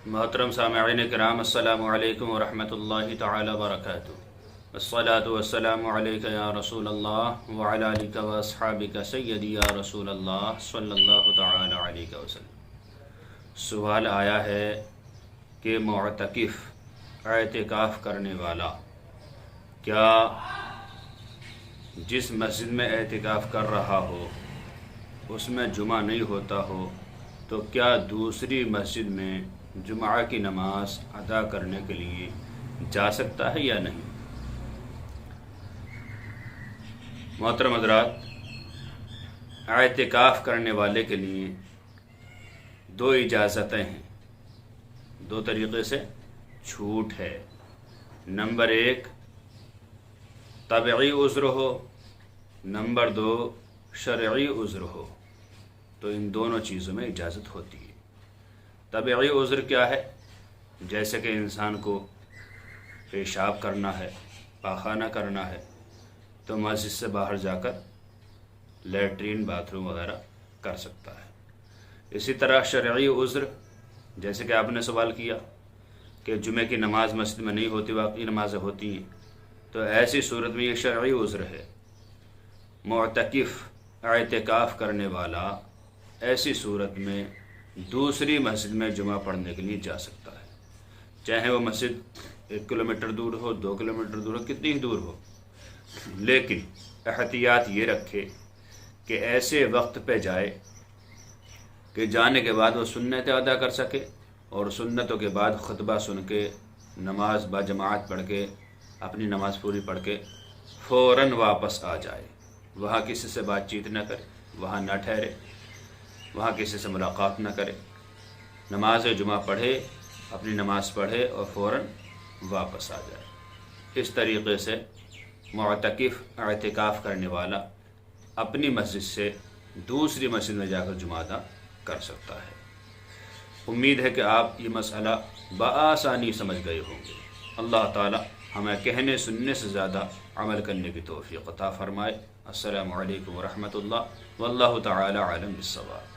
محترم سامعین کرام، السلام علیکم ورحمۃ اللہ تعالی وبرکاتہ۔ الصلاۃ والسلام علیک یا رسول اللہ وعلی آلک واصحابک سیدی یا رسول اللہ صلی اللہ تعالی علیہ وسلم۔ سوال آیا ہے کہ معتکف اعتکاف کرنے والا کیا جس مسجد میں اعتکاف کر رہا ہو اس میں جمعہ نہیں ہوتا ہو تو کیا دوسری مسجد میں جمعہ کی نماز ادا کرنے کے لیے جا سکتا ہے یا نہیں؟ محترم حضرات، اعتکاف کرنے والے کے لیے دو اجازتیں ہیں، دو طریقے سے چھوٹ ہے۔ نمبر 1 طبعی عذر ہو، نمبر 2 شرعی عذر ہو، تو ان دونوں چیزوں میں اجازت ہوتی ہے۔ طبعی عذر کیا ہے؟ جیسے کہ انسان کو پیشاب کرنا ہے، پاخانہ کرنا ہے تو مسجد سے باہر جا کر لیٹرین باتھ روم وغیرہ کر سکتا ہے۔ اسی طرح شرعی عذر، جیسے کہ آپ نے سوال کیا کہ جمعے کی نماز مسجد میں نہیں ہوتی، باقی نمازیں ہوتی ہیں، تو ایسی صورت میں یہ شرعی عذر ہے۔ معتکف اعتکاف کرنے والا ایسی صورت میں دوسری مسجد میں جمعہ پڑھنے کے لیے جا سکتا ہے، چاہے وہ مسجد 1 کلومیٹر دور ہو، 2 کلومیٹر دور ہو، کتنی ہی دور ہو، لیکن احتیاط یہ رکھے کہ ایسے وقت پہ جائے کہ جانے کے بعد وہ سنتیں ادا کر سکے، اور سنتوں کے بعد خطبہ سن کے نماز باجماعت پڑھ کے اپنی نماز پوری پڑھ کے فوراً واپس آ جائے، وہاں کسی سے بات چیت نہ کرے، وہاں نہ ٹھہرے، وہاں کسی سے ملاقات نہ کرے، نماز جمعہ پڑھے، اپنی نماز پڑھے اور فوراً واپس آ جائے۔ اس طریقے سے معتکف اعتکاف کرنے والا اپنی مسجد سے دوسری مسجد میں جا کر جمعہ ادا کر سکتا ہے۔ امید ہے کہ آپ یہ مسئلہ بآسانی سمجھ گئے ہوں گے۔ اللہ تعالی ہمیں کہنے سننے سے زیادہ عمل کرنے کی توفیق عطا فرمائے۔ السلام علیکم ورحمۃ اللہ واللہ تعالی عالم بالصواب۔